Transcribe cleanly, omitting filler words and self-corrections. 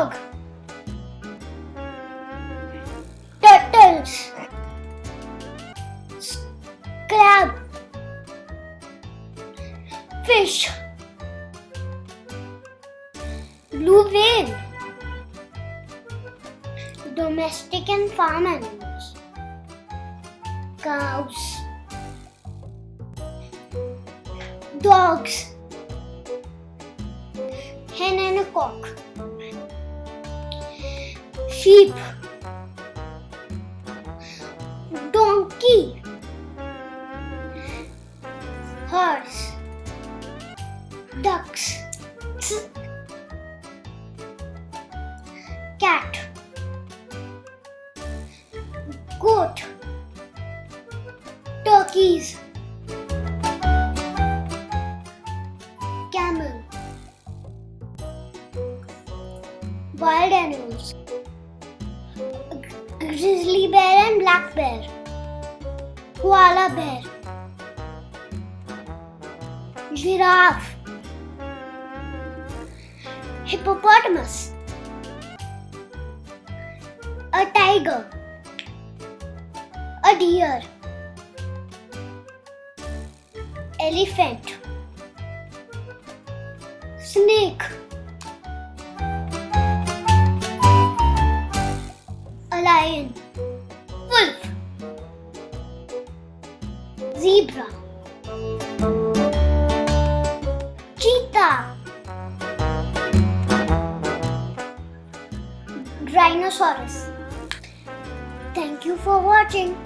Frog. Turtles. Crab. Fish. Blue whale. Domestic and farm animals. Cows. Dogs. Hen and a cock. Sheep. Donkey. Horse. Ducks. Cat. Goat. Turkeys. Camel. Wild animals. Grizzly bear and black bear. Koala bear. Giraffe. Hippopotamus. A tiger. A deer. Elephant. Snake. A lion. Wolf. Zebra. Cheetah. Rhinoceros. Thank you for watching.